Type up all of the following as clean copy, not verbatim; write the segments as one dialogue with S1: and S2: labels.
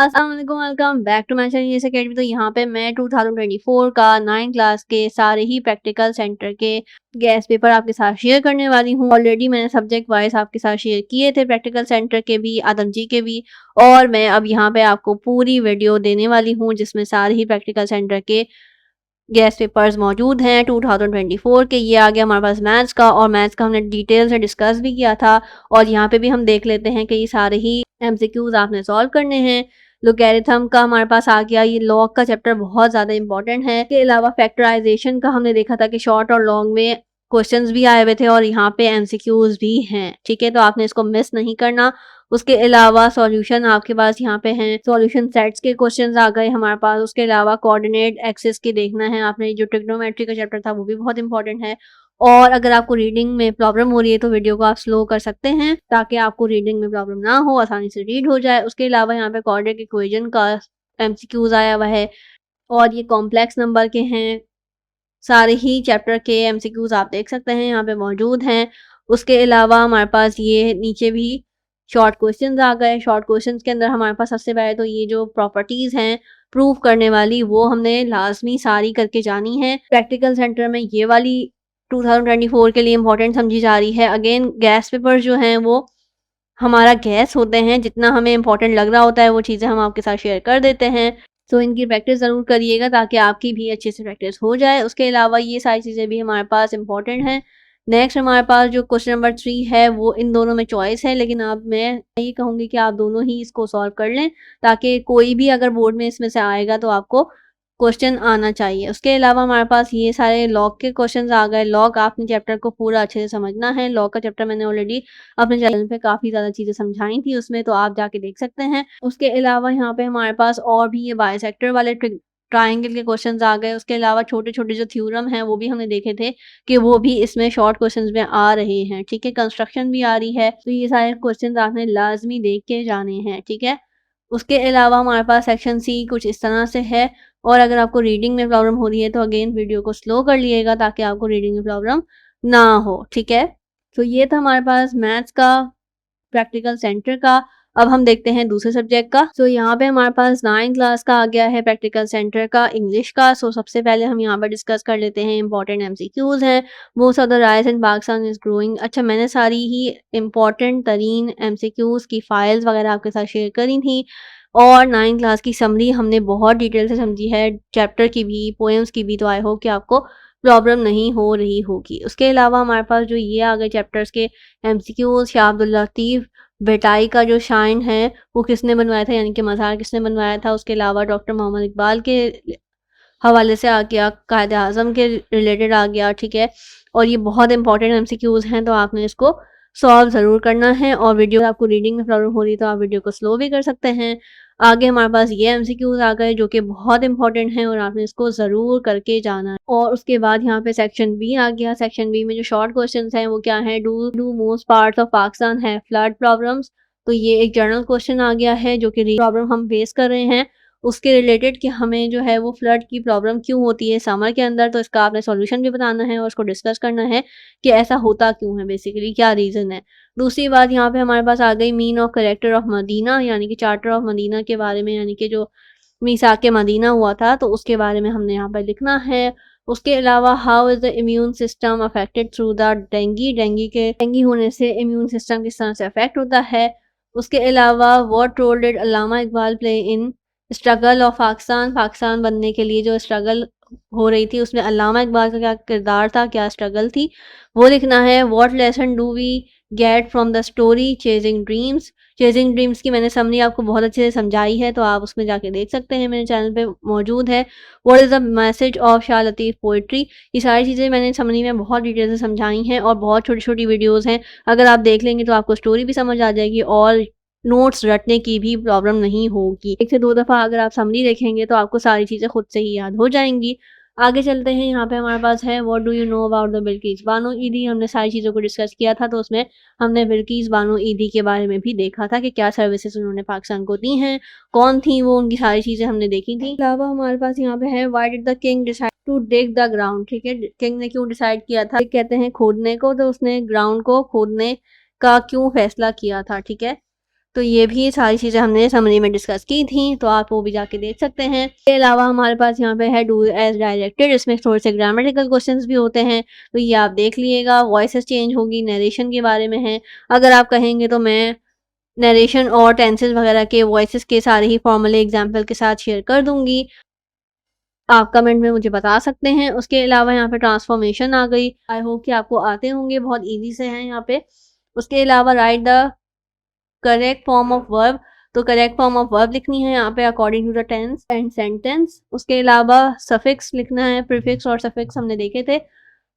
S1: अस्सलाम वालेकुम, welcome back to my channel Yes Academy. तो यहाँ पे मैं 2024 का 9 क्लास के सारे ही प्रैक्टिकल सेंटर के गैस पेपर आपके साथ शेयर करने वाली हूँ। ऑलरेडी मैंने सब्जेक्ट वाइज आपके साथ शेयर किए थे, प्रैक्टिकल सेंटर के भी, आदम जी के भी, और मैं अब यहाँ पे आपको पूरी वीडियो देने वाली हूँ जिसमें सारे ही प्रैक्टिकल सेंटर के गैस पेपर्स मौजूद हैं 2024 के। ये आ गया हमारे पास मैथ्स का, और मैथ्स का हमने डिटेल से डिस्कस भी किया था। और यहाँ पे भी हम देख लेते हैं कि ये सारे ही एमसीक्यूज आपने सॉल्व करने हैं। लोगैरिथम का हमारे पास आ गया, ये लॉग का चैप्टर बहुत ज़्यादा इंपॉर्टेंट है। इसके अलावा फैक्टराइजेशन का हमने देखा था कि शॉर्ट और लॉन्ग में क्वेश्चंस भी आए हुए थे और यहाँ पे एमसीक्यूज भी हैं, ठीक है, तो आपने इसको मिस नहीं करना। उसके अलावा सॉल्यूशन आपके पास यहाँ पे हैं, सॉल्यूशन सेट्स के क्वेश्चंस आ गए हमारे पास। उसके अलावा कोऑर्डिनेट एक्सिस के देखना है आपने, जो ट्रिग्नोमेट्री का चैप्टर था वो भी बहुत इंपॉर्टेंट है। और अगर आपको रीडिंग में प्रॉब्लम हो रही है तो वीडियो को आप स्लो कर सकते हैं ताकि आपको रीडिंग में प्रॉब्लम ना हो, आसानी से रीड हो जाए। उसके अलावा यहाँ पे कोऑर्डिनेट इक्वेशन का एमसीक्यूज आया हुआ है, और ये कॉम्प्लेक्स नंबर के हैं। सारे ही चैप्टर के एमसीक्यूज आप देख सकते हैं यहाँ पे मौजूद हैं। उसके अलावा हमारे पास ये नीचे भी शॉर्ट क्वेश्चंस आ गए। शॉर्ट क्वेश्चंस के अंदर हमारे पास सबसे पहले तो ये जो प्रॉपर्टीज हैं प्रूव करने वाली, वो हमने लाजमी सारी करके जानी है। प्रैक्टिकल सेंटर में ये वाली 2024 के लिए इंपॉर्टेंट समझी जा रही है। अगेन गैस पेपर जो हैं वो हमारा गैस होते हैं, जितना हमें इंपॉर्टेंट लग रहा होता है वो चीज़ें हम आपके साथ शेयर कर देते हैं। तो इनकी प्रैक्टिस ज़रूर करिएगा ताकि आपकी भी अच्छे से प्रैक्टिस हो जाए। उसके अलावा ये सारी चीज़ें भी हमारे पास इंपॉर्टेंट हैं। नेक्स्ट हमारे पास जो क्वेश्चन नंबर 3 है वो इन दोनों में चॉइस है, लेकिन अब मैं ये कहूँगी कि आप दोनों ही इसको सॉल्व कर लें ताकि कोई भी अगर बोर्ड में इसमें से आएगा तो आपको क्वेश्चन आना चाहिए। उसके अलावा हमारे पास ये सारे लॉग के क्वेश्चंस आ गए। लॉग आपने चैप्टर को पूरा अच्छे से समझना है। लॉग का चैप्टर मैंने ऑलरेडी अपने चैनल पे काफ़ी ज़्यादा चीज़ें समझाई थी उसमें, तो आप जाके देख सकते हैं। उसके अलावा यहाँ पे हमारे पास और भी ये बाइसेक्टर वाले ट्राइंगल के क्वेश्चंस आ गए। उसके अलावा छोटे-छोटे जो थ्योरम हैं वो भी हमने देखे थे कि वो भी इसमें शॉर्ट क्वेश्चंस में आ रहे हैं, ठीक है। कंस्ट्रक्शन भी आ रही है, तो ये सारे क्वेश्चंस आपने लाज़मी देख के जाने हैं, ठीक है। उसके अलावा हमारे पास सेक्शन सी कुछ इस तरह से है, और अगर आपको रीडिंग में प्रॉब्लम हो रही है तो अगेन वीडियो को स्लो कर लिएगा ताकि आपको रीडिंग में प्रॉब्लम ना हो, ठीक है। तो ये था हमारे पास मैथ्स का प्रैक्टिकल सेंटर का। अब हम देखते हैं दूसरे सब्जेक्ट का। सो यहाँ पे हमारे पास 9 क्लास का आ गया है प्रैक्टिकल सेंटर का इंग्लिश का। सो सबसे पहले हम यहाँ पर डिस्कस कर लेते हैं इंपॉर्टेंट एमसीक्यूज हैं। Most of the rice in Pakistan is growing. अच्छा, मैंने सारी ही इंपॉर्टेंट तरीन एमसीक्यूज की फाइल्स वगैरह आपके साथ शेयर करी थी, और 9 क्लास की समरी हमने बहुत डिटेल से समझी है, चैप्टर की भी, पोएम्स की भी। तो आई होप कि आपको प्रॉब्लम नहीं हो रही होगी। उसके अलावा हमारे पास जो ये आ गए चैप्टर्स के एमसीक्यूज, शाह अब्दुल लतीफ़ भेटाई का जो शाइन है वो किसने बनवाया था, यानी कि मज़ार किसने बनवाया था। उसके अलावा डॉक्टर मोहम्मद इकबाल के हवाले से आ गया, कायदे आज़म के रिलेटेड आ गया, ठीक है। और ये बहुत इंपॉर्टेंट एमसीक्यूज़ हैं, तो आपने इसको सॉल्व ज़रूर करना है। और वीडियो आपको रीडिंग में प्रॉब्लम हो रही है तो आप वीडियो को स्लो भी कर सकते हैं। आगे हमारे पास ये एमसीक्यूज़ आ गए जो कि बहुत इंपॉर्टेंट हैं और आपने इसको ज़रूर करके जाना है। और उसके बाद यहाँ पे सेक्शन बी आ गया। सेक्शन बी में जो शॉर्ट क्वेश्चंस हैं वो क्या है, do most parts of Pakistan है फ्लड प्रॉब्लम्स। तो ये एक जनरल क्वेश्चन आ गया है जो कि प्रॉब्लम हम फेस कर रहे हैं उसके रिलेटेड, कि हमें जो है वो फ्लड की प्रॉब्लम क्यों होती है समर के अंदर। तो इसका आपने सॉल्यूशन भी बताना है और उसको डिस्कस करना है कि ऐसा होता क्यों है, बेसिकली क्या रीज़न है। दूसरी बात यहाँ पे हमारे पास आ गई mean of character of Medina, यानी कि चार्टर ऑफ मदीना के बारे में, यानी कि जो मीसाक मदीना हुआ था तो उसके बारे में हमने यहाँ पर लिखना है। उसके अलावा how is the immune system affected through the dinghy होने से इम्यून सिस्टम किस तरह से अफेक्ट होता है। उसके अलावा what role did Allama Iqbal play in struggle of Pakistan बनने के लिए जो स्ट्रगल हो रही थी उसमें अल्लामा इकबाल का क्या किरदार था, क्या स्ट्रगल थी, वो लिखना है। What lesson do we get from the story chasing dreams की मैंने समरी आपको बहुत अच्छे से समझाई है, तो आप उसमें जाके देख सकते हैं, मेरे चैनल पे मौजूद है। What is the message of Shah Latif poetry, ये सारी चीज़ें मैंने समरी में बहुत डिटेल से समझाई हैं और बहुत छोटी-छोटी वीडियोज़ हैं। अगर आप देख लेंगे तो आपको स्टोरी भी समझ आ जाएगी और नोट्स रटने की भी प्रॉब्लम नहीं होगी। 1 से 2 दफ़ा अगर आप समरी देखेंगे तो आपको सारी चीज़ें खुद से ही याद हो जाएँगी। आगे चलते हैं, यहाँ पे हमारे पास है what do you know about the Bilkis Bano ईदी। हमने सारी चीज़ों को डिस्कस किया था, तो उसमें हमने बिल्किस बानो ईदी के बारे में भी देखा था कि क्या सर्विसेज उन्होंने पाकिस्तान को दी हैं, कौन थी वो, उनकी सारी चीज़ें हमने देखी थी। अलावा हमारे पास यहाँ पे है why did the king decide to dig the ground, ठीक है। किंग ने क्यों डिसाइड किया था, कहते हैं खोदने को, तो उसने ग्राउंड को खोदने का क्यों फैसला किया था, ठीक है। तो ये भी सारी चीज़ें हमने समरी में डिस्कस की थी, तो आप वो भी जाके देख सकते हैं। इसके अलावा हमारे पास यहाँ पे है डू एज़ डायरेक्टेड, इसमें थोड़े से ग्रामेटिकल क्वेश्चंस भी होते हैं, तो ये आप देख लीजिएगा। वॉइसेस चेंज होगी, नरेशन के बारे में है। अगर आप कहेंगे तो मैं नरेशन और टेंसेस वगैरह के वॉइसेस के सारे ही फॉर्मूले एग्जाम्पल के साथ शेयर कर दूँगी। आप कमेंट में मुझे बता सकते हैं। उसके अलावा यहाँ पे ट्रांसफॉर्मेशन आ गई। आई होप कि आपको आते होंगे, बहुत ईज़ी से हैं यहाँ पे। उसके अलावा write the correct form of verb, तो करेक्ट फॉर्म ऑफ वर्ब लिखनी है यहाँ पे according to the tense and sentence. उसके अलावा सफिक्स लिखना है, प्रीफिक्स और सफिक्स हमने देखे थे,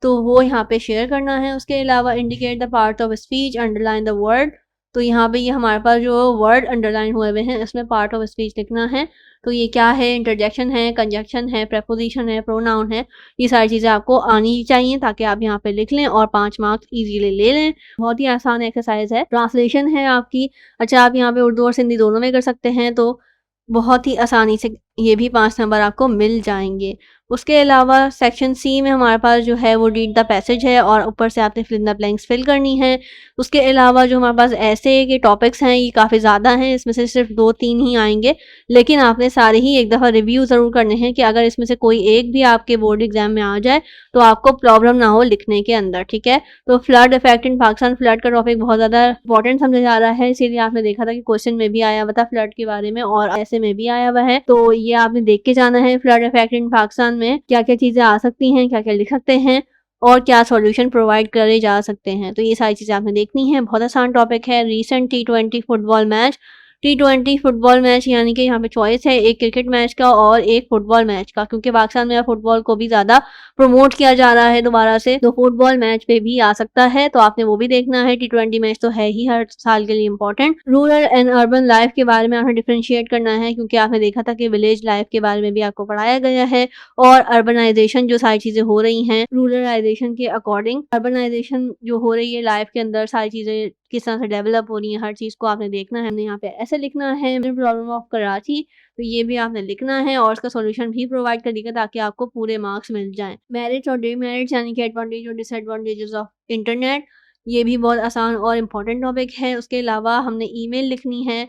S1: तो वो यहाँ पे शेयर करना है। उसके अलावा indicate the part of speech, underline the word, तो यहाँ पे ये हमारे पास जो वर्ड अंडरलाइन हुए हुए हैं इसमें पार्ट ऑफ स्पीच लिखना है। तो ये क्या है, इंटरजेक्शन है, कंजक्शन है, प्रेपोजिशन है, प्रोनाउन है, ये सारी चीज़ें आपको आनी चाहिए ताकि आप यहाँ पे लिख लें और 5 मार्क्स इजीली ले लें। बहुत ही आसान एक्सरसाइज है। ट्रांसलेशन है आपकी, अच्छा आप यहाँ पे उर्दू और सिंधी दोनों में कर सकते हैं, तो बहुत ही आसानी से ये भी 5 नंबर आपको मिल जाएँगे। उसके अलावा सेक्शन सी में हमारे पास जो है वो रीड द पैसेज है और ऊपर से आपने fill in the blanks fill करनी है। उसके अलावा जो हमारे पास ऐसे के टॉपिक्स हैं ये काफ़ी ज़्यादा हैं, इसमें से सिर्फ 2-3 ही आएँगे, लेकिन आपने सारे ही एक दफ़ा रिव्यू ज़रूर करने हैं कि अगर इसमें से कोई एक भी आपके बोर्ड एग्ज़ाम में आ जाए तो आपको प्रॉब्लम ना हो लिखने के अंदर, ठीक है? तो flood effect in Pakistan, flood का टॉपिक बहुत ज़्यादा इंपॉर्टेंट समझा जा रहा है, इसीलिए आपने देखा था कि क्वेश्चन में भी आया हुआ था फ्लड के बारे में और ऐसे में भी आया हुआ है। तो ये आपने देख के जाना है फ्लड इफेक्ट इन पाकिस्तान में क्या-क्या चीज़ें आ सकती हैं, क्या-क्या लिख सकते हैं और क्या सॉल्यूशन प्रोवाइड करे जा सकते हैं। तो ये सारी चीज़ें आपने देखनी है। बहुत आसान टॉपिक है। रीसेंट टी20 फुटबॉल मैच, टी20 फुटबॉल मैच यानी कि यहाँ पे चॉइस है एक क्रिकेट मैच का और एक फुटबॉल मैच का, क्योंकि पाकिस्तान में फुटबॉल को भी ज़्यादा प्रमोट किया जा रहा है दोबारा से, तो फुटबॉल मैच पे भी आ सकता है, तो आपने वो भी देखना है। टी20 मैच तो है ही हर साल के लिए important. Rural and urban life के बारे में आपने डिफरेंशिएट करना है, क्योंकि आपने देखा था कि विलेज लाइफ के बारे में भी आपको पढ़ाया गया है और अर्बनाइजेशन जो सारी चीज़ें हो रही हैं रूरलाइजेशन के अकॉर्डिंग, अर्बनाइजेशन जो हो रही है लाइफ के अंदर सारी चीज़ें किस तरह से डेवलप हो रही हैं, हर चीज़ को आपने देखना है। हमने यहाँ पे ऐसे लिखना है प्रॉब्लम ऑफ कराची, तो ये भी आपने लिखना है और उसका सॉल्यूशन भी प्रोवाइड करिएगा ताकि आपको पूरे मार्क्स मिल जाएँ। मेरिट्स और डिमेरिट्स यानी कि एडवांटेज और डिसएडवांटेजेस ऑफ इंटरनेट, ये भी बहुत आसान और इम्पोर्टेंट टॉपिक है। उसके अलावा हमने ईमेल लिखनी है,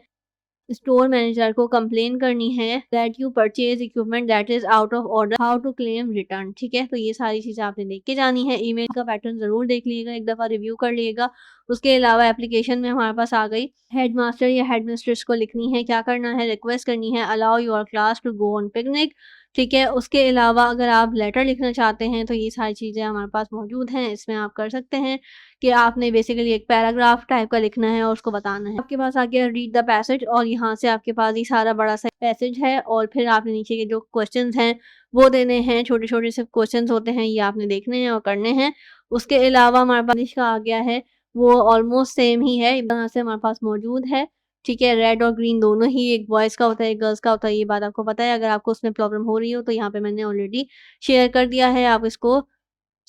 S1: स्टोर मैनेजर को कंप्लेन करनी है that you purchase equipment that is out of order, how to claim return, ठीक है? तो ये सारी चीज़ें आपने देख के जानी है। ईमेल का पैटर्न ज़रूर देख लीजिएगा, एक दफ़ा रिव्यू कर लीजिएगा। उसके अलावा एप्लीकेशन में हमारे पास आ गई हेडमास्टर या हेडमिस्ट्रेस को लिखनी है, क्या करना है, रिक्वेस्ट करनी है allow your class to go on picnic, ठीक है? उसके अलावा अगर आप लेटर लिखना चाहते हैं तो ये सारी चीज़ें हमारे पास मौजूद हैं, इसमें आप कर सकते हैं कि आपने बेसिकली एक पैराग्राफ टाइप का लिखना है और उसको बताना है। आपके पास आ गया रीड द पैसेज और यहाँ से आपके पास ये सारा बड़ा सा पैसेज है और फिर आपने नीचे के जो क्वेश्चंस हैं वो देने हैं, छोटे-छोटे से क्वेश्चंस होते हैं, ये आपने देखने हैं और करने हैं। उसके अलावा हमारे पास इंग्लिश का आ गया है, वो ऑलमोस्ट सेम ही है, यहाँ से हमारे पास मौजूद है, ठीक है? रेड और ग्रीन दोनों ही, एक बॉयज़ का होता है, एक गर्ल्स का होता है, ये बात आपको पता है। अगर आपको उसमें प्रॉब्लम हो रही हो तो यहाँ पे मैंने ऑलरेडी शेयर कर दिया है, आप इसको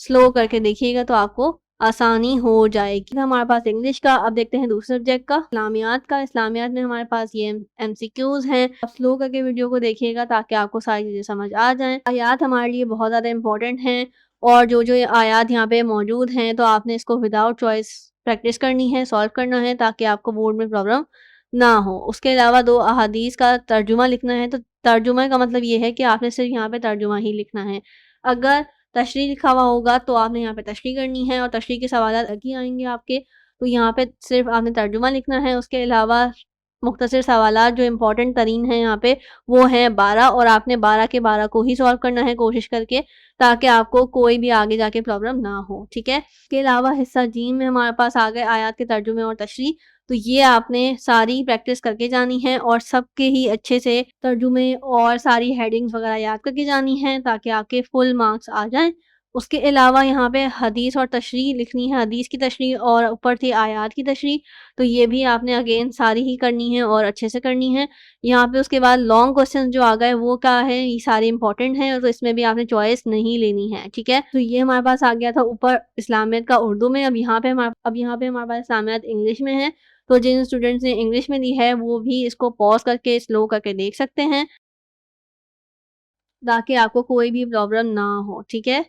S1: स्लो करके देखिएगा तो आपको आसानी हो जाएगी। हमारे पास इंग्लिश का, अब देखते हैं दूसरे सब्जेक्ट का, इस्लामियात का। इस्लामियात में हमारे पास ये एमसीक्यूज़ हैं। आप स्लो करके वीडियो को देखिएगा ताकि आपको सारी चीज़ें समझ आ जाएँ। आयात हमारे लिए बहुत ज़्यादा इम्पोर्टेंट हैं और जो-जो ये आयात यहाँ पे मौजूद हैं तो आपने इसको विदाउट चॉइस प्रैक्टिस करनी है, सॉल्व करना है ताकि आपको बोर्ड में प्रॉब्लम ना हो। उसके अलावा 2 अहादीस का तर्जुमा लिखना है, तो तर्जुमा का मतलब ये है कि आपने सिर्फ़ यहाँ पे तर्जुमा ही लिखना है। अगर तशरीह लिखा हुआ होगा तो आपने यहाँ पे तशरीह करनी है और तशरीह के सवालात अलग ही आएँगे आपके, तो यहाँ पे सिर्फ़ आपने तर्जुमा लिखना है। उसके अलावा मुख्तसर सवालात जो इम्पोर्टेंट तरीन हैं यहाँ पे वो हैं 12 और आपने 12 के 12 को ही सॉल्व करना है कोशिश करके, ताकि आपको कोई भी आगे जाके प्रॉब्लम ना हो, ठीक है? इसके अलावा हिस्सा जी में हमारे पास आ गए आयात के तर्जुमे और तशरीह, तो ये आपने सारी प्रैक्टिस करके जानी है और सबके ही अच्छे से तर्जुमे और सारी हेडिंग्स वगैरह याद करके जानी है ताकि आपके फुल मार्क्स आ जाएँ। उसके अलावा यहाँ पे हदीस और तशरीह लिखनी है, हदीस की तशरीह और ऊपर थी आयात की तशरीह, तो ये भी आपने अगेन सारी ही करनी है और अच्छे से करनी है। यहाँ पे उसके बाद लॉन्ग क्वेश्चन जो आ गए वो क्या है, ये सारे इंपॉर्टेंट हैं, तो इसमें भी आपने चॉइस नहीं लेनी है, ठीक है? तो ये हमारे पास आ गया था ऊपर इस्लामियत का उर्दू में, अब यहाँ पे हमारे पास इस्लामियत इंग्लिश में है। तो जिन स्टूडेंट्स ने इंग्लिश में ली है वो भी इसको पॉज़ करके स्लो करके देख सकते हैं, ताकि आपको कोई भी प्रॉब्लम ना हो, ठीक है?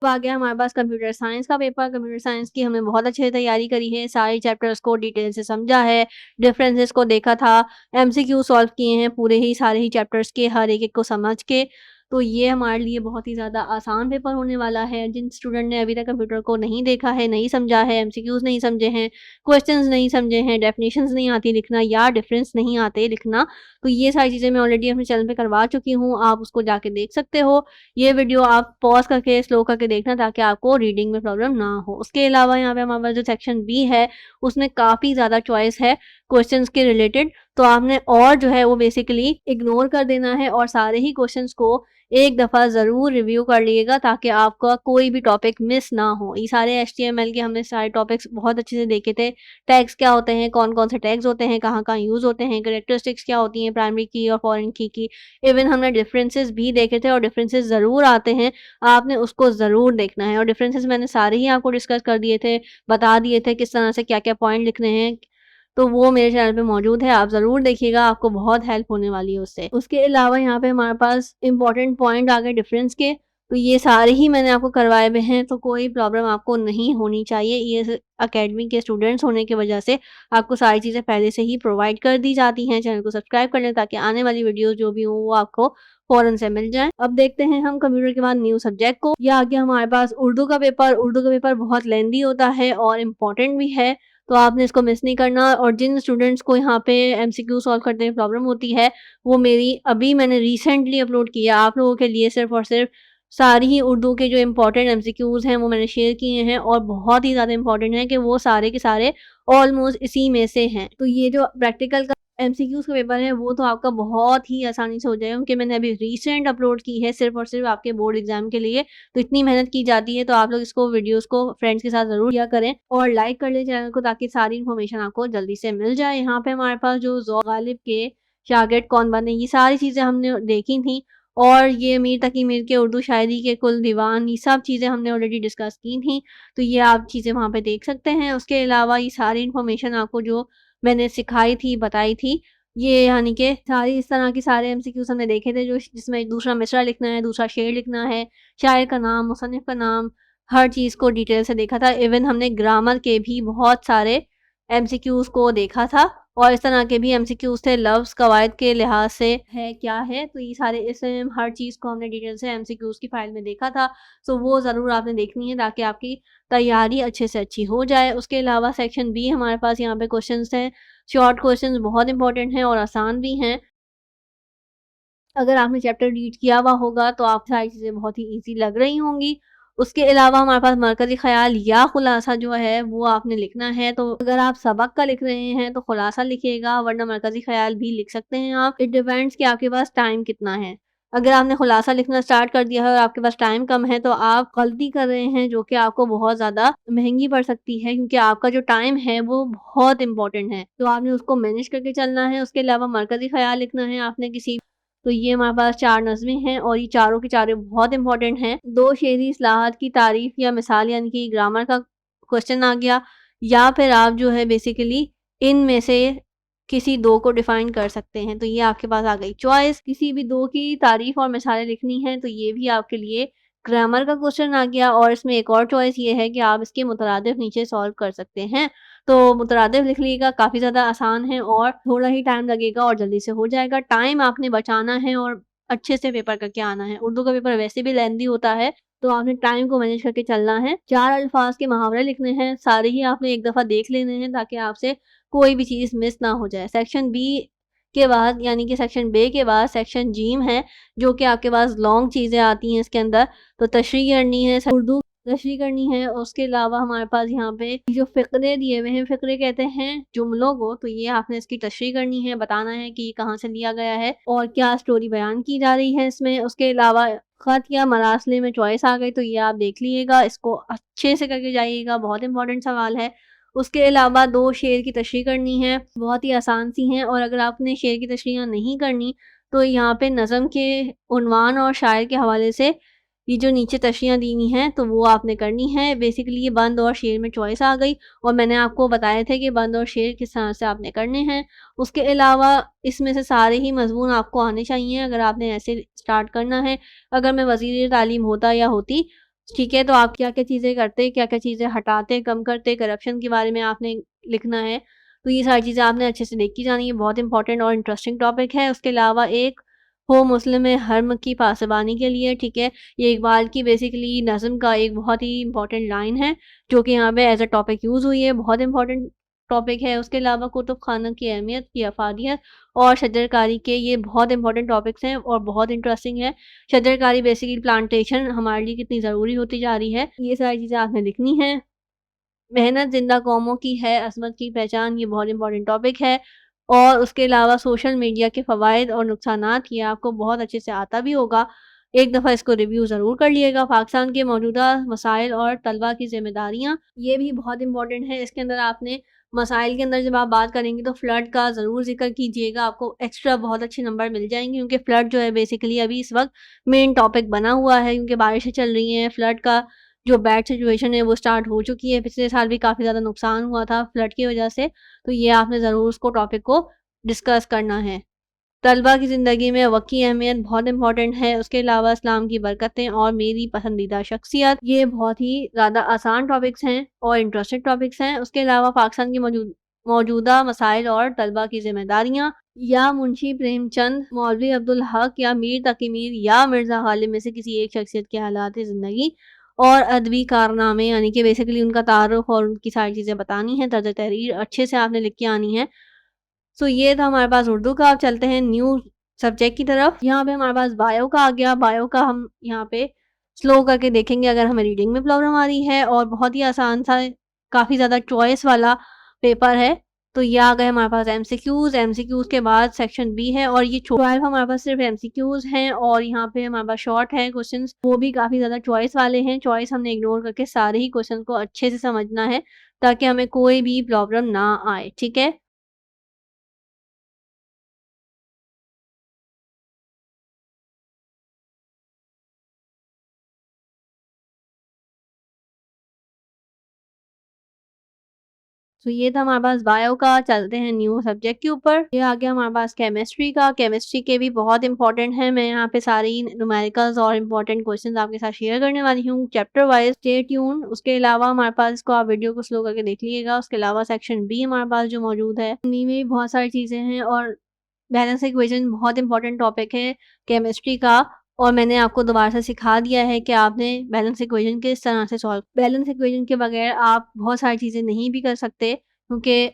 S1: अब आ गया हमारे पास कंप्यूटर साइंस का पेपर। कंप्यूटर साइंस की हमने बहुत अच्छे से तैयारी करी है, सारे चैप्टर्स को डिटेल से समझा है, डिफरेंसेस को देखा था, एमसीक्यू सॉल्व किए हैं पूरे ही सारे ही चैप्टर्स के हर एक को समझ के। तो ये हमारे लिए बहुत ही ज़्यादा आसान पेपर होने वाला है। जिन स्टूडेंट ने अभी तक कंप्यूटर को नहीं देखा है, नहीं समझा है, एमसीक्यूज़ नहीं समझे हैं, क्वेश्चंस नहीं समझे हैं, डेफिनेशंस नहीं आती लिखना या डिफरेंस नहीं आते लिखना, तो ये सारी चीज़ें मैं ऑलरेडी अपने चैनल पे करवा चुकी हूँ, आप उसको जाके देख सकते हो। ये वीडियो आप पॉज़ करके स्लो करके देखना ताकि आपको रीडिंग में प्रॉब्लम ना हो। उसके अलावा यहाँ पे हमारे पास जो सेक्शन बी है, उसमें काफ़ी ज़्यादा चॉइस है क्वेश्चंस के रिलेटेड, तो आपने और जो है वो बेसिकली इग्नोर कर देना है और सारे ही क्वेश्चंस को एक दफ़ा ज़रूर रिव्यू कर लीजिएगा ताकि आपका कोई भी टॉपिक मिस ना हो। ये सारे एचटीएमएल के हमने सारे टॉपिक्स बहुत अच्छे से देखे थे। टैग्स क्या होते हैं, कौन-कौन से टैग्स होते हैं, कहाँ-कहाँ यूज़ होते हैं, कैरेक्टरिस्टिक्स क्या होती हैं प्राइमरी की और फॉरेन की। इवन हमने डिफरेंसेस भी देखे थे और डिफरेंसेस ज़रूर आते हैं, आपने उसको ज़रूर देखना है और डिफरेंसेस मैंने सारे ही आपको डिस्कस कर दिए थे, बता दिए थे किस तरह से क्या-क्या पॉइंट लिखने हैं। तो वो मेरे चैनल पे मौजूद है, आप ज़रूर देखिएगा, आपको बहुत हेल्प होने वाली है उससे। उसके अलावा यहाँ पे हमारे पास इम्पोर्टेंट पॉइंट आ गए डिफरेंस के, तो ये सारे ही मैंने आपको करवाए हुए हैं, तो कोई प्रॉब्लम आपको नहीं होनी चाहिए। ये अकेडमी के स्टूडेंट्स होने की वजह से आपको सारी चीज़ें पहले से ही प्रोवाइड कर दी जाती हैं। चैनल को सब्सक्राइब कर लें ताकि आने वाली वीडियोज़ जो भी हों वो आपको फ़ौरन से मिल जाएँ। अब देखते हैं हम कंप्यूटर के बाद न्यू सब्जेक्ट को। ये आ गया हमारे पास उर्दू का पेपर। उर्दू का पेपर बहुत लेंथी होता है और इम्पोर्टेंट भी है, तो आपने इसको मिस नहीं करना। और जिन स्टूडेंट्स को यहाँ पे एमसीक्यू सॉल्व करने में प्रॉब्लम होती है, वो मेरी अभी मैंने रिसेंटली अपलोड किया आप लोगों के लिए सिर्फ़ और सिर्फ़ सारी ही उर्दू के जो इम्पोर्टेंट एमसीक्यूज़ हैं वो मैंने शेयर किए हैं और बहुत ही ज़्यादा इम्पोर्टेंट हैं कि वो सारे के सारे ऑलमोस्ट इसी में से हैं। तो ये जो प्रैक्टिकल का एमसीक्यूज़ का पेपर है वो तो आपका बहुत ही आसानी से हो जाएगा क्योंकि मैंने अभी रिसेंट अपलोड की है सिर्फ़ और सिर्फ़ आपके बोर्ड एग्ज़ाम के लिए। तो इतनी मेहनत की जाती है तो आप लोग इसको वीडियोज़ को फ्रेंड्स के साथ ज़रूर किया करें और लाइक कर लें चैनल को ताकि सारी इन्फॉर्मेशन आपको जल्दी से मिल जाए। यहाँ पे हमारे पास जो गालिब के शागिर्द कौन बने, ये सारी चीज़ें हमने देखी थी और ये मीर तकी मीर के उर्दू शायरी के कुल दीवान, ये सब चीज़ें हमने ऑलरेडी डिस्कस की थी, तो ये आप चीज़ें वहाँ पे देख सकते हैं। उसके अलावा ये सारी इन्फॉर्मेशन आपको जो मैंने सिखाई थी, बताई थी, ये यानी कि सारी इस तरह की सारे एमसीक्यूज़ हमने देखे थे जो जिसमें दूसरा मिसरा लिखना है, दूसरा शेर लिखना है, शायर का नाम, मुसन्निफ़ का नाम, हर चीज़ को डिटेल से देखा था। इवन हमने ग्रामर के भी बहुत सारे एमसीक्यूज़ को देखा था और इस तरह के भी एमसीक्यूज़ थे लफ्ज़ कवायद के लिहाज से है क्या है, तो ये सारे इसमें हर चीज़ को हमने डिटेल से एमसीक्यूज़ की फ़ाइल में देखा था। सो वो ज़रूर आपने देखनी है ताकि आपकी तैयारी अच्छे से अच्छी हो जाए। उसके अलावा सेक्शन बी हमारे पास यहाँ पे क्वेश्चंस हैं, शॉर्ट क्वेश्चंस बहुत इंपॉर्टेंट हैं और आसान भी हैं। अगर आपने चैप्टर रीड किया हुआ होगा तो आपको सारी चीज़ें बहुत ही ईज़ी लग रही होंगी। उसके अलावा हमारे पास मरकज़ी ख़याल या खुलासा जो है वो आपने लिखना है, तो अगर आप सबक का लिख रहे हैं तो खुलासा लिखिएगा वरना मरकज़ी ख़याल भी लिख सकते हैं आप। इट डिपेंड्स कि आपके पास टाइम कितना है। अगर आपने खुलासा लिखना स्टार्ट कर दिया है और आपके पास टाइम कम है तो आप गलती कर रहे हैं जो कि आपको बहुत ज़्यादा महँगी पड़ सकती है क्योंकि आपका जो टाइम है वो बहुत इम्पोर्टेंट है। तो आपने उसको मैनेज करके चलना है। उसके अलावा मरकज़ी ख़याल लिखना है आपने किसी, तो ये हमारे पास 4 नज़्में हैं और ये चारों की चारों बहुत इम्पोर्टेंट हैं। 2 शेरी इस्लाहात की तारीफ़ या मिसाल यानी कि ग्रामर का क्वेश्चन आ गया या फिर आप जो है बेसिकली इनमें से किसी 2 को डिफ़ाइन कर सकते हैं। तो ये आपके पास आ गई चॉइस, किसी भी 2 की तारीफ़ और मिसालें लिखनी हैं तो ये भी आपके लिए ग्रामर का क्वेश्चन आ गया और इसमें एक और चॉइस ये है कि आप इसके मुतरादिफ़ नीचे सॉल्व कर सकते हैं। तो मुतरादिफ़ लिख लीजिएगा, काफ़ी ज़्यादा आसान है और थोड़ा ही टाइम लगेगा और जल्दी से हो जाएगा। टाइम आपने बचाना है और अच्छे से पेपर करके आना है। उर्दू का पेपर वैसे भी लेंथी होता है, तो आपने टाइम को मैनेज करके चलना है। 4 अल्फ़ाज़ के मुहावरे लिखने हैं, सारे ही आपने एक दफ़ा देख लेने हैं ताकि आपसे कोई भी चीज़ मिस ना हो जाए। सेक्शन बी के बाद यानी कि सेक्शन बे के बाद सेक्शन जीम है, जो कि आपके पास लॉन्ग चीज़ें आती हैं इसके अंदर, तो तशरीह करनी है, उर्दू तशरीह करनी है। उसके अलावा हमारे पास यहाँ पे जो फ़िक्रे दिए हुए हैं, फ़िक्रे कहते हैं जुमलों को, तो ये आपने इसकी तशरीह करनी है, बताना है कि ये कहाँ से लिया गया है और क्या स्टोरी बयान की जा रही है इसमें। उसके अलावा ख़त या मरासले में चॉइस आ गई, तो ये आप देख लीजिएगा, इसको अच्छे से करके जाइएगा, बहुत इंपॉर्टेंट सवाल है। उसके अलावा 2 शेर की तशरीह करनी है, बहुत ही आसान सी हैं और अगर आपने शेर की तशरीह नहीं करनी, तो यहाँ पे नज़म के उन्वान और शायर के हवाले से ये जो नीचे तशरीह दी हुई हैं, तो वो आपने करनी है। बेसिकली ये बंद और शेर में चॉइस आ गई और मैंने आपको बताए थे कि बंद और शेर किस तरह से आपने करने हैं। उसके अलावा इसमें से सारे ही मज़मून आपको आने चाहिए अगर आपने ऐसे स्टार्ट करना है। अगर मैं वज़ीर तालीम होता या होती ठीक है, तो आप क्या-क्या चीज़ें करते, क्या-क्या चीज़ें हटाते, कम करते, करप्शन के बारे में आपने लिखना है। तो ये सारी चीज़ें आपने अच्छे से लिखी जानी है, बहुत इंपॉर्टेंट और इंटरेस्टिंग टॉपिक है। उसके अलावा एक हो मुस्लिम हर्म की पासबानी के लिए, ठीक है, ये इकबाल की बेसिकली नज़्म का एक बहुत ही इंपॉर्टेंट लाइन है, जो कि यहाँ पे एज़ अ टॉपिक यूज़ हुई है, बहुत इंपॉर्टेंट टॉपिक है। उसके अलावा कुतुब खाना की अहमियत, की अफ़ादियत और शजरकारी के, ये बहुत इंपॉर्टेंट टॉपिक्स हैं और बहुत इंटरेस्टिंग है। शजरकारी बेसिकली प्लांटेशन हमारे लिए कितनी ज़रूरी होती जा रही है, ये सारी चीज़ें आपने लिखनी हैं। मेहनत ज़िंदा कौमों की है अज़मत की पहचान, ये बहुत इंपॉर्टेंट टॉपिक है। और उसके अलावा सोशल मीडिया के फ़वाइद और नुकसानात, ये आपको बहुत अच्छे से आता भी होगा। एक दफ़ा इसको रिव्यू ज़रूर कर लिएगा। पाकिस्तान के मौजूदा मसाइल और तलबा की ज़िम्मेदारियाँ, ये भी बहुत इंपॉर्टेंट है। इसके अंदर आपने मसाइल के अंदर जब आप बात करेंगे तो फ्लड का ज़रूर ज़िक्र कीजिएगा, आपको एक्स्ट्रा बहुत अच्छे नंबर मिल जाएँगे, क्योंकि फ्लड जो है बेसिकली अभी इस वक़्त मेन टॉपिक बना हुआ है, क्योंकि बारिशें चल रही हैं। फ्लड का जो बैड सिचुएशन है वो स्टार्ट हो चुकी है, पिछले साल भी काफ़ी ज़्यादा नुकसान हुआ था फ्लड की वजह से, तो ये आपने ज़रूर उसको टॉपिक को डिस्कस करना है। तलबा की ज़िंदगी में वक़्त की अहमियत बहुत इम्पोर्टेंट है, उसके अलावा इस्लाम की बरकतें और मेरी पसंदीदा शख्सियत, ये बहुत ही ज़्यादा आसान टॉपिक्स हैं और इंटरेस्टिंग टॉपिक्स हैं। उसके अलावा पाकिस्तान की मौजूदा मसाइल और तलबा की ज़िम्मेदारियाँ, या मुंशी प्रेमचंद, मौलवी अब्दुल हक या मीर तकी मीर या मिर्ज़ा गालिब में से किसी एक शख्सियत के हालात ज़िंदगी और अदबी कारनामे, यानी कि बेसिकली उनका तारुफ़ और उनकी सारी चीज़ें बतानी हैं, तर्ज़ तहरीर अच्छे से आपने लिख के आनी है। सो ये था हमारे पास उर्दू का। अब चलते हैं न्यू सब्जेक्ट की तरफ। यहाँ पे हमारे पास बायो का आ गया। बायो का हम यहाँ पे स्लो करके देखेंगे अगर हमें रीडिंग में प्रॉब्लम आ रही है, और बहुत ही आसान सा, काफ़ी ज़्यादा चॉइस वाला पेपर है। तो ये आ गए हमारे पास एमसीक्यूज़। एमसीक्यूज़ के बाद सेक्शन बी है, और ये 12 हमारे पास सिर्फ एमसीक्यूज़ हैं, और यहाँ पे हमारे पास शॉर्ट है क्वेश्चंस, वो भी काफ़ी ज़्यादा चॉइस वाले हैं। चॉइस हमने इग्नोर करके सारे ही क्वेश्चन को अच्छे से समझना है, ताकि हमें कोई भी प्रॉब्लम ना आए, ठीक है? तो ये था हमारे पास बायो का। चलते हैं न्यू सब्जेक्ट के ऊपर। ये आ गया हमारे पास केमिस्ट्री का। केमिस्ट्री के भी बहुत इंपॉर्टेंट है। मैं यहाँ पे सारी न्यूमेरिकल्स और इम्पोर्टेंट क्वेश्चंस आपके साथ शेयर करने वाली हूँ चैप्टर वाइज। Stay tune. उसके अलावा हमारे पास, इसको आप वीडियो को स्लो करके देख लीजिएगा, उसके अलावा सेक्शन बी हमारे पास जो मौजूद है, उन्हीं में भी बहुत सारी चीज़ें हैं, और बैलेंस इक्वेशन बहुत इंपॉर्टेंट टॉपिक है केमिस्ट्री का। और मैंने आपको दोबारा से सिखा दिया है कि आपने बैलेंस इक्वेशन किस तरह से सॉल्व, बैलेंस इक्वेशन के बगैर आप बहुत सारी चीज़ें नहीं भी कर सकते, क्योंकि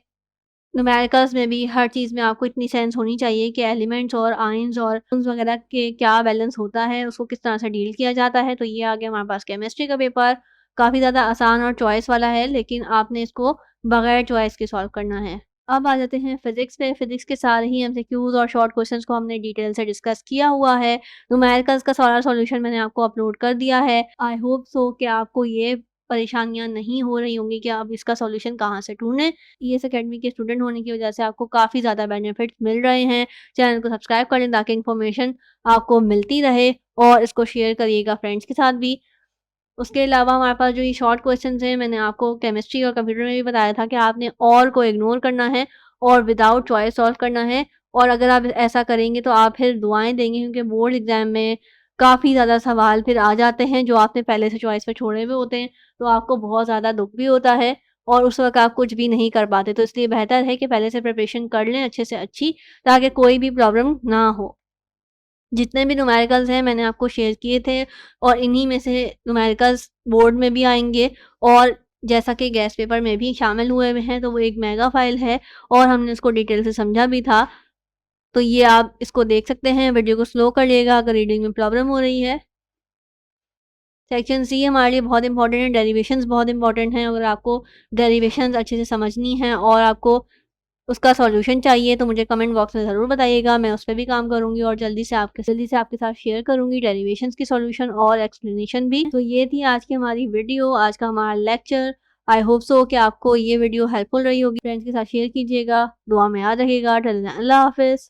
S1: न्यूमेरिकल्स में भी हर चीज़ में आपको इतनी सेंस होनी चाहिए कि एलिमेंट्स और आयन्स और आयन्स वगैरह के क्या बैलेंस होता है, उसको किस तरह से डील किया जाता है। तो ये आ गया हमारे पास केमिस्ट्री का पेपर। काफ़ी ज़्यादा आसान और चॉइस वाला है, लेकिन आपने इसको बगैर चॉइस के सॉल्व करना है। अब आ जाते हैं फिज़िक्स पे। फिज़िक्स के सारे ही एमसीक्यूज़ और शॉर्ट क्वेश्चंस को हमने डिटेल से डिस्कस किया हुआ है। न्यूमेरिकल्स का सारा सॉल्यूशन मैंने आपको अपलोड कर दिया है। आई होप सो कि आपको ये परेशानियाँ नहीं हो रही होंगी कि आप इसका सॉल्यूशन कहाँ से ढूँढें। ईएस अकेडमी के स्टूडेंट होने की वजह से आपको काफ़ी ज़्यादा बेनिफिट्स मिल रहे हैं। चैनल को सब्सक्राइब कर लें ताकि इन्फॉर्मेशन आपको मिलती रहे, और इसको शेयर करिएगा फ्रेंड्स के साथ भी। उसके अलावा हमारे पास जो ये शॉर्ट क्वेश्चंस हैं, मैंने आपको केमिस्ट्री और कंप्यूटर में भी बताया था कि आपने और को इग्नोर करना है और विदाउट चॉइस सॉल्व करना है, और अगर आप ऐसा करेंगे तो आप फिर दुआएँ देंगे, क्योंकि बोर्ड एग्ज़ाम में काफ़ी ज़्यादा सवाल फिर आ जाते हैं जो आपने पहले से चॉइस पे छोड़े हुए होते हैं, तो आपको बहुत ज़्यादा दुःख भी होता है और उस वक़्त आप कुछ भी नहीं कर पाते। तो इसलिए बेहतर है कि पहले से प्रिपरेशन कर लें अच्छे से अच्छी, ताकि कोई भी प्रॉब्लम ना हो। जितने भी न्यूमेरिकल्स हैं मैंने आपको शेयर किए थे, और इन्हीं में से न्यूमेरिकल्स बोर्ड में भी आएँगे, और जैसा कि गेस्ट पेपर में भी शामिल हुए हुए हैं, तो वो एक मेगा फाइल है और हमने इसको डिटेल से समझा भी था। तो ये आप इसको देख सकते हैं। वीडियो को स्लो कर लिएगा अगर रीडिंग में प्रॉब्लम हो रही है। सेक्शन सी हमारे लिए बहुत इंपॉर्टेंट है। डेरिवेशंस बहुत इंपॉर्टेंट हैं। अगर आपको डेरिवेशंस अच्छे से समझनी है और आपको उसका सॉल्यूशन चाहिए, तो मुझे कमेंट बॉक्स में ज़रूर बताइएगा, मैं उस पे भी काम करूँगी और जल्दी से आपके साथ शेयर करूँगी डेरिवेशंस की सॉल्यूशन और एक्सप्लेनेशन भी। तो ये थी आज की हमारी वीडियो, आज का हमारा लेक्चर। आई होप सो कि आपको ये वीडियो हेल्पफुल रही होगी। फ्रेंड्स के साथ शेयर कीजिएगा, दुआ में याद रखिएगा। टिल देन अल्लाह हाफ़िज़।